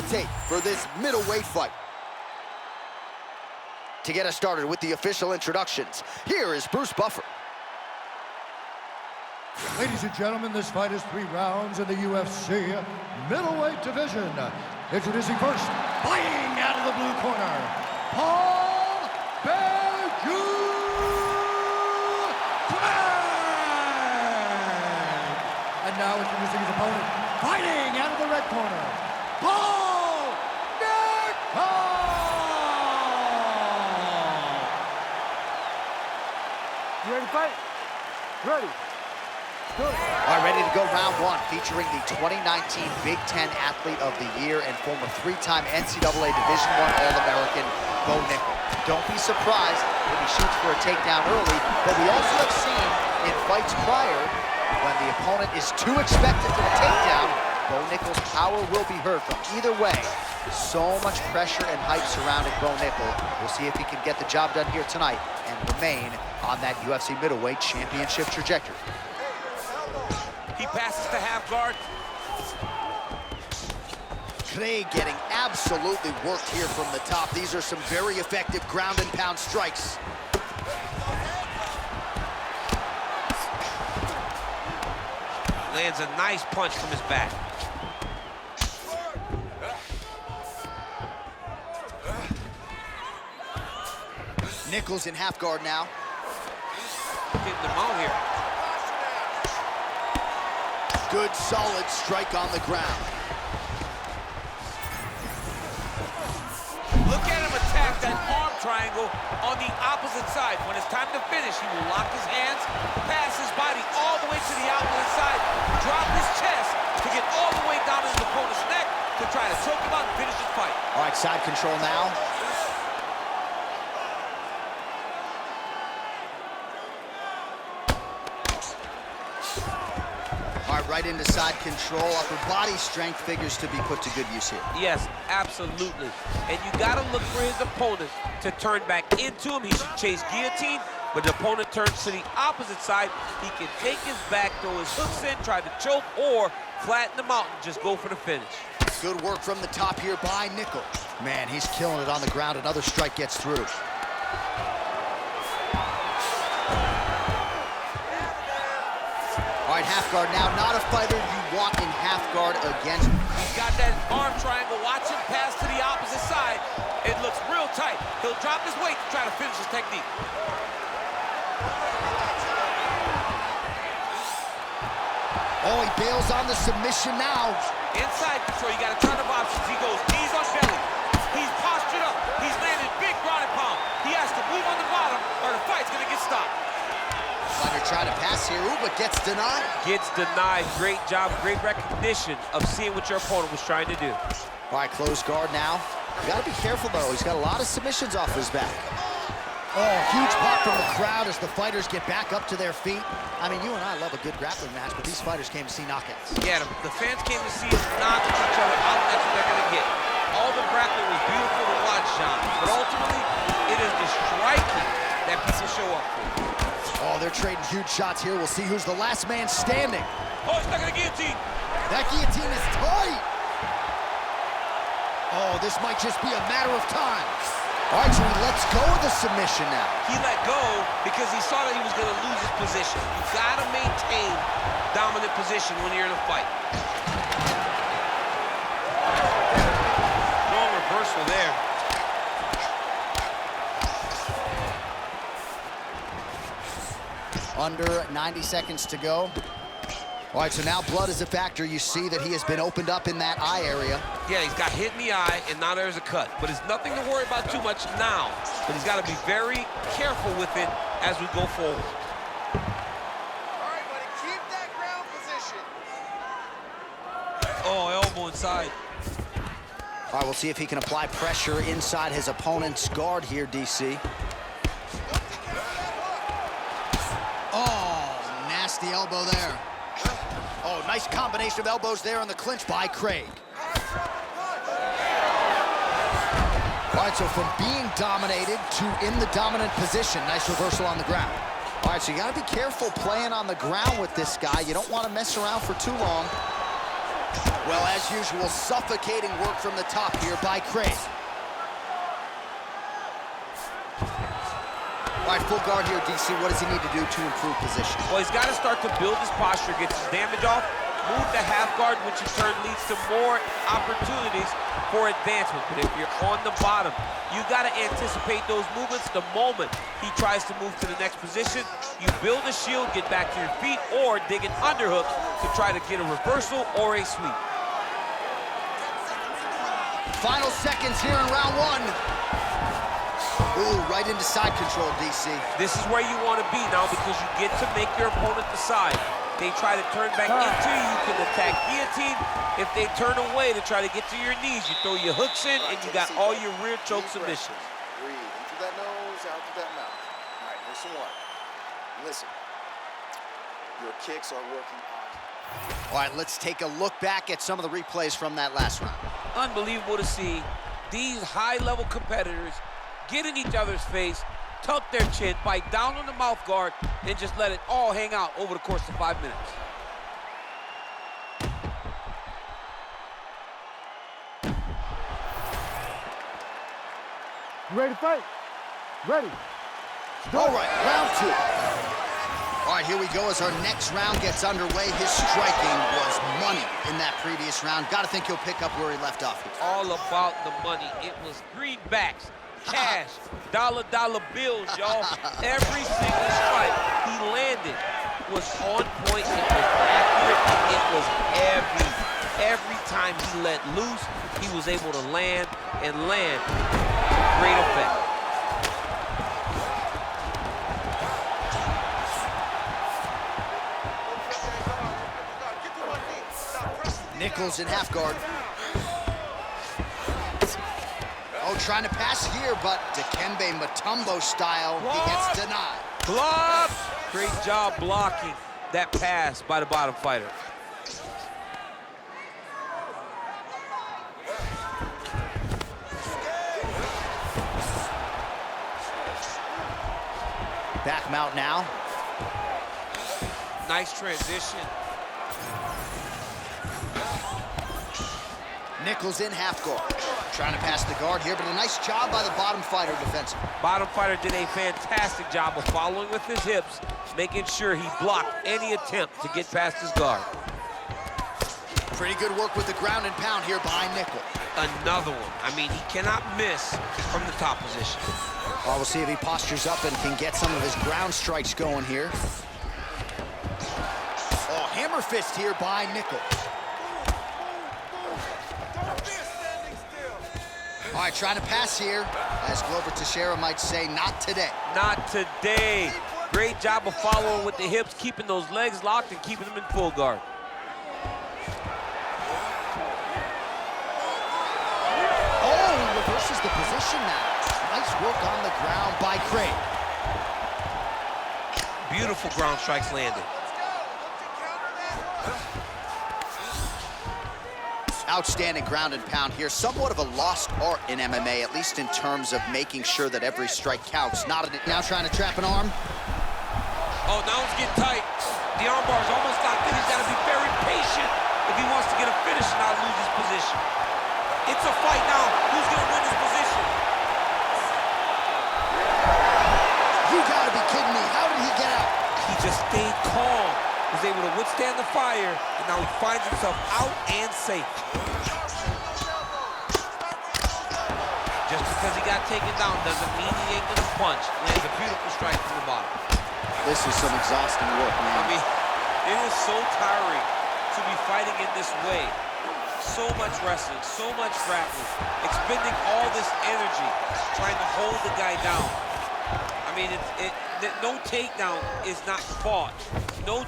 tape for this middleweight fight. To get us started with the official introductions, here is Bruce Buffer. Ladies and gentlemen, this fight is 3 rounds in the UFC middleweight division. Introducing first, fighting out of the blue corner, Paul Craig. And now introducing his opponent, fighting out of the red corner, Paul Nickal. You ready to fight? Ready. All right, ready to go round 1, featuring the 2019 Big Ten Athlete of the Year and former 3-time NCAA Division I All-American, Bo Nickal. Don't be surprised if he shoots for a takedown early, but we also have seen in fights prior, when the opponent is too expected for the takedown, Bo Nickal's power will be heard from. Either way, so much pressure and hype surrounding Bo Nickal. We'll see if he can get the job done here tonight and remain on that UFC middleweight championship trajectory. He passes to half guard. Craig getting absolutely worked here from the top. These are some very effective ground and pound strikes. Lands a nice punch from his back. Nickal's in half guard now. Getting them out here. Good, solid strike on the ground. Look at him attack that arm triangle on the opposite side. When it's time to finish, he will lock his hands, pass his body all the way to the opposite side, drop his chest to get all the way down to his opponent's neck to try to choke him out and finish his fight. All right, side control now. All right, right into side control. Upper body strength figures to be put to good use here. Yes, absolutely. And you got to look for his opponent to turn back into him. He should chase guillotine, but the opponent turns to the opposite side. He can take his back, throw his hooks in, try to choke, or flatten him out and just go for the finish. Good work from the top here by Nickal. Man, he's killing it on the ground. Another strike gets through. All right, half guard now. Not a fighter you want in half guard against. He's got that arm triangle. Watch him pass to the opposite side. It looks real tight. He'll drop his weight to try to finish his technique. Oh, he bails on the submission now. Inside control, you got a ton of options. He goes knees on belly. He's postured up. He's landed big ground and pound. He has to move on the bottom or the fight's gonna get stopped. Fighter trying to pass here, but gets denied. Gets denied. Great job, great recognition of seeing what your opponent was trying to do. All right, close guard now. You gotta be careful though. He's got a lot of submissions off his back. Oh, huge pop from the crowd as the fighters get back up to their feet. I mean, you and I love a good grappling match, but these fighters came to see knockouts. Yeah, the fans came to see us knock each other out, and that's what they're gonna get. All the grappling was beautiful to watch, John, but ultimately, it is the striking that people show up for. Oh, they're trading huge shots here. We'll see who's the last man standing. Oh, he's stuck in the guillotine. That guillotine is tight. Oh, this might just be a matter of time. All right, so he lets go of the submission now. He let go because he saw that he was going to lose his position. You got to maintain dominant position when you're in a fight. Strong reversal there. Under 90 seconds to go. All right, so now blood is a factor. You see that he has been opened up in that eye area. Yeah, he's got hit in the eye, and now there's a cut. But it's nothing to worry about too much now. But he's got to be very careful with it as we go forward. All right, buddy, keep that ground position. Oh, elbow inside. All right, we'll see if he can apply pressure inside his opponent's guard here, DC. Oh, nasty elbow there. Oh, nice combination of elbows there on the clinch by Craig. All right, so from being dominated to in the dominant position, nice reversal on the ground. All right, so you got to be careful playing on the ground with this guy. You don't want to mess around for too long. Well, as usual, suffocating work from the top here by Craig. All right, full guard here, DC. What does he need to do to improve position? Well, he's got to start to build his posture, get his damage off, move the half guard, which in turn leads to more opportunities for advancement. But if you're on the bottom, you got to anticipate those movements the moment he tries to move to the next position. You build a shield, get back to your feet, or dig an underhook to try to get a reversal or a sweep. Final seconds here in round one. Ooh, right into side control, DC. This is where you want to be now because you get to make your opponent decide. They try to turn back into you, you can attack guillotine. If they turn away to try to get to your knees, you throw your hooks in and you got all your rear choke submissions. Breathe. In through that nose, out through that mouth. All right, here's some water. Listen, your kicks are working on. All right, let's take a look back at some of the replays from that last round. Unbelievable to see these high-level competitors get in each other's face, tuck their chin, bite down on the mouth guard, and just let it all hang out over the course of 5 minutes. You ready to fight? Ready. All right, round two. All right, here we go as our next round gets underway. His striking was money in that previous round. Got to think he'll pick up where he left off. All about the money. It was greenbacks, cash, dollar bills, y'all. Every single strike he landed was on point. It was accurate. It was every time he let loose, he was able to land and land with great effect. Nickals in half guard. Oh, trying to pass here, but Dikembe Mutombo style, he gets denied. Block! Great job blocking that pass by the bottom fighter. Back him out now. Nice transition. Nickals in half guard. Trying to pass the guard here, but a nice job by the bottom fighter defensively. Bottom fighter did a fantastic job of following with his hips, making sure he blocked any attempt to get past his guard. Pretty good work with the ground and pound here behind Nickal. Another one. I mean, he cannot miss from the top position. Well, we'll see if he postures up and can get some of his ground strikes going here. Oh, hammer fist here by Nickal. All right, trying to pass here. As Glover Teixeira might say, not today. Not today. Great job of following with the hips, keeping those legs locked and keeping them in full guard. Oh, he reverses the position now. Nice work on the ground by Craig. Beautiful ground strikes landed. Outstanding ground and pound here. Somewhat of a lost art in MMA, at least in terms of making sure that every strike counts. Now trying to trap an arm. Oh, now it's getting tight. The arm bar is almost locked in. He's got to be very patient if he wants to get a finish and not lose his position. It's a fight now. Who's going to win this position? You gotta be kidding me. How did he get out? He just stayed calm, was able to withstand the fire, and now he finds himself out and safe. Just because he got taken down doesn't mean he ain't gonna punch. Lands a beautiful strike from the bottom. This is some exhausting work, man. I mean, it is so tiring to be fighting in this way. So much wrestling, so much grappling, expending all this energy, trying to hold the guy down. I mean, no takedown is not fought. No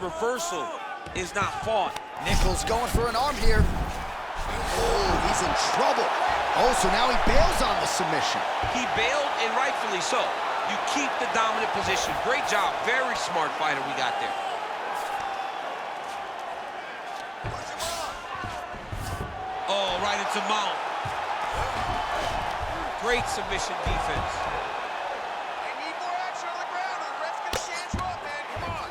reversal is not fought. Nickals going for an arm here. Oh, he's in trouble. Oh, so now he bails on the submission. He bailed, and rightfully so. You keep the dominant position. Great job. Very smart fighter we got there. Oh, right into mount. Great submission defense. They need more action on the ground, or the ref's gonna stand you up, man. Come on.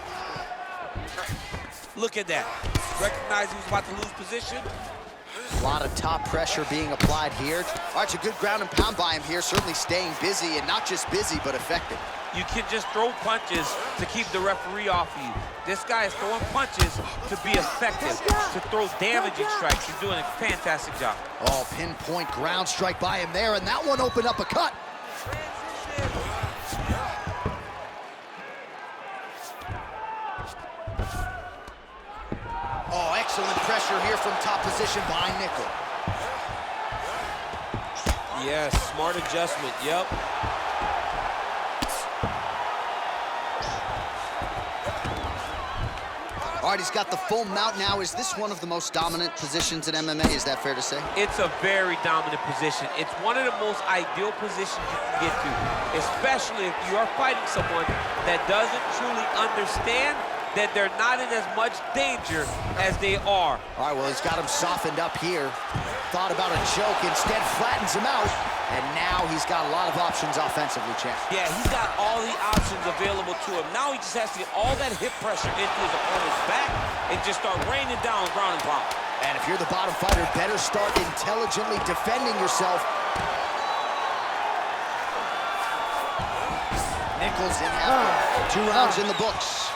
Look at that. recognized he was about to lose position. A lot of top pressure being applied here. All right, it's a good ground and pound by him here, certainly staying busy, and not just busy, but effective. You can just throw punches to keep the referee off of you. This guy is throwing punches to be effective, to throw damaging strikes. He's doing a fantastic job. Oh, pinpoint ground strike by him there, and that one opened up a cut. Oh, excellent pressure here from top position by Nickal. Yes, smart adjustment, yep. All right, he's got the full mount now. Is this one of the most dominant positions in MMA? Is that fair to say? It's a very dominant position. It's one of the most ideal positions you can get to, especially if you are fighting someone that doesn't truly understand that they're not in as much danger as they are. All right, well, he's got him softened up here. Thought about a choke, instead flattens him out. And now he's got a lot of options offensively, champ. Yeah, he's got all the options available to him. Now he just has to get all that hip pressure into his opponent's back and just start raining down ground and pound. And if you're the bottom fighter, better start intelligently defending yourself. Nickal's in half. 2 rounds in the books.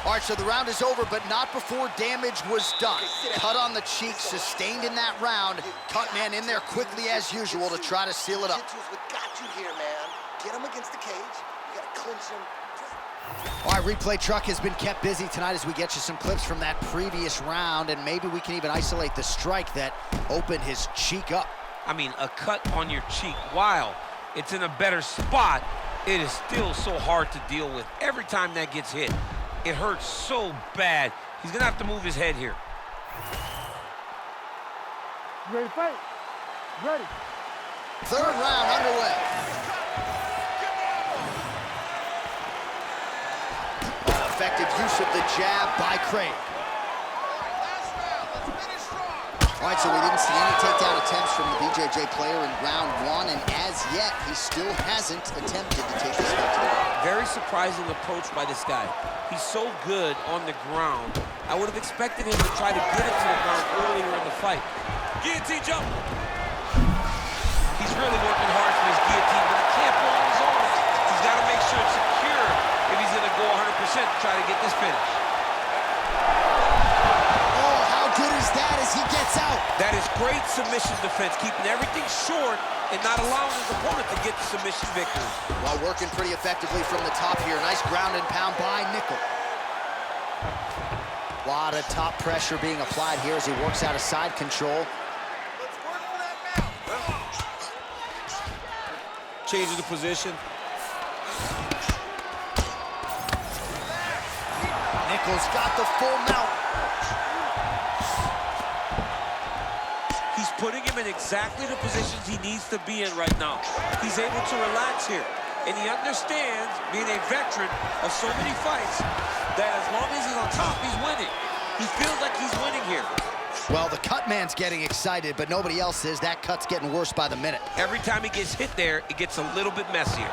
All right, so the round is over, but not before damage was done. Cut on the cheek, sustained in that round. Cut man in there quickly as usual to try to seal it up. What got you here, man? Get him against the cage. You gotta clinch him. All right, replay truck has been kept busy tonight as we get you some clips from that previous round, and maybe we can even isolate the strike that opened his cheek up. I mean, a cut on your cheek, while it's in a better spot, it is still so hard to deal with. Every time that gets hit, it hurts so bad. He's gonna have to move his head here. Ready to fight? Ready. Third round underway. Effective use of the jab by Craig. All right, so we didn't see any takedown attempts from the BJJ player in round 1, and as yet, he still hasn't attempted to take this fight to the ground. Very surprising approach by this guy. He's so good on the ground. I would have expected him to try to get it to the ground earlier in the fight. Guillotine jump. He's really working hard for his guillotine, but he can't pull on his arms. He's got to make sure it's secure if he's going to go 100% to try to get this finish. Oh, how good is that as he gets out? That is great submission defense, keeping everything short and not allowing his opponent to get the submission victory. While working pretty effectively from the top here. Nice ground and pound by Nickal. A lot of top pressure being applied here as he works out of side control. Changing the position. Nickal's got the full mount. He's putting him in exactly the positions he needs to be in right now. He's able to relax here. And he understands, being a veteran of so many fights, that as long as he's on top, he's winning. He feels like he's winning here. Well, the cut man's getting excited, but nobody else is. That cut's getting worse by the minute. Every time he gets hit there, it gets a little bit messier.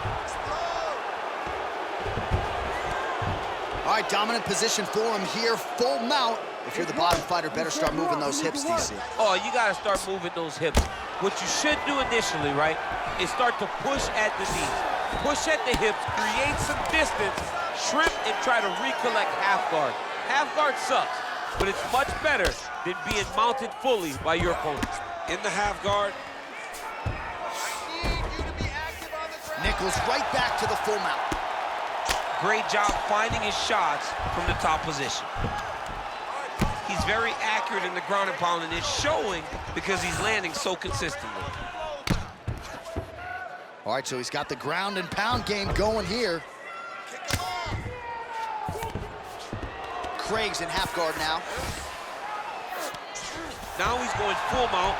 All right, dominant position for him here. Full mount. If you're the bottom fighter, better start moving those hips, DC. Oh, you got to start moving those hips. What you should do initially, right, is start to push at the knees. Push at the hips, create some distance, shrimp, and try to recollect half guard. Half guard sucks, but it's much better than being mounted fully by your opponent. In the half guard. Nickal's right back to the full mount. Great job finding his shots from the top position. He's very accurate in the ground and pound, and it's showing because he's landing so consistently. All right, so he's got the ground and pound game going here. Craig's in half guard now. Now he's going full mount.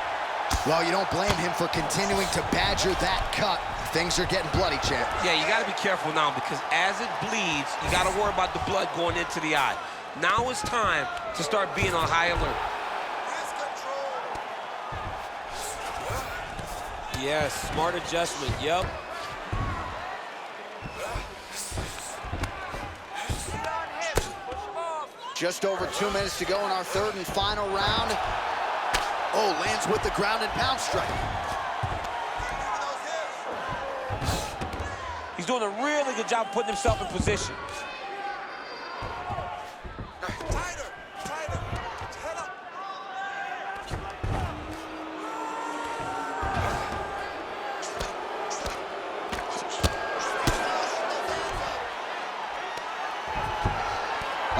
Well, you don't blame him for continuing to badger that cut. Things are getting bloody, champ. Yeah, you got to be careful now because as it bleeds, you got to worry about the blood going into the eye. Now it's time to start being on high alert. Yes, smart adjustment, yep. Just over 2 minutes to go in our third and final round. Oh, lands with the ground and pound strike. He's doing a really good job putting himself in position.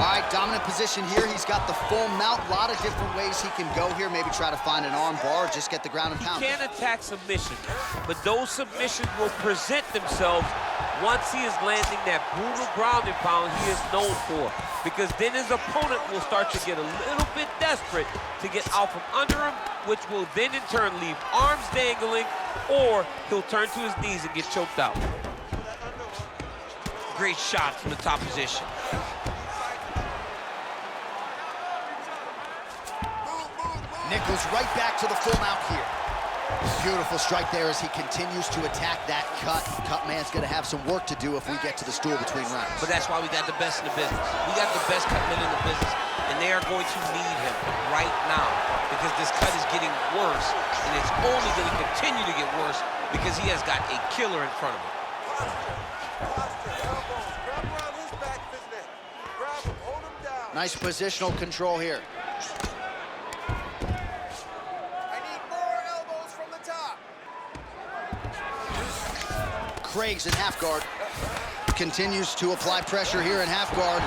All right, dominant position here. He's got the full mount. A lot of different ways he can go here. Maybe try to find an arm bar or just get the ground and pound. He can attack submission, but those submissions will present themselves once he is landing that brutal ground and pound he is known for. Because then his opponent will start to get a little bit desperate to get out from under him, which will then in turn leave arms dangling, or he'll turn to his knees and get choked out. Great shot from the top position. Nickal's right back to the full mount here. Beautiful strike there as he continues to attack that cut. Cut man's going to have some work to do if we get to the stool between rounds. But that's why we got the best in the business. We got the best cut men in the business, and they are going to need him right now because this cut is getting worse, and it's only going to continue to get worse because he has got a killer in front of him. Nice positional control here. Craig's in half guard. Continues to apply pressure here in half guard.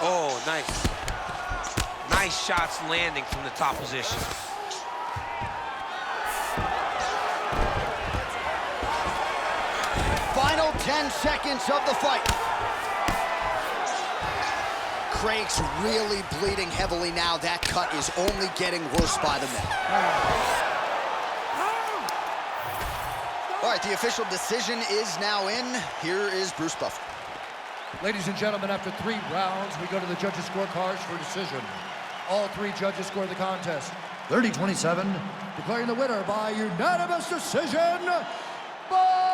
Oh, nice. Nice shots landing from the top position. Final 10 seconds of the fight. Craig's really bleeding heavily now. That cut is only getting worse by the minute. All right, the official decision is now in. Here is Bruce Buffer. Ladies and gentlemen, after 3 rounds, we go to the judges' scorecards for decision. All 3 judges scored the contest 30-27, declaring the winner by unanimous decision by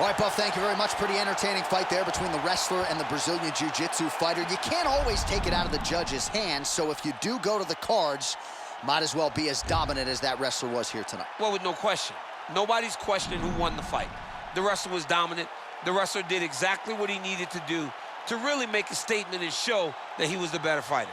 All right, Buff, thank you very much. Pretty entertaining fight there between the wrestler and the Brazilian Jiu-Jitsu fighter. You can't always take it out of the judge's hands, so if you do go to the cards, might as well be as dominant as that wrestler was here tonight. Well, with no question. Nobody's questioning who won the fight. The wrestler was dominant. The wrestler did exactly what he needed to do to really make a statement and show that he was the better fighter.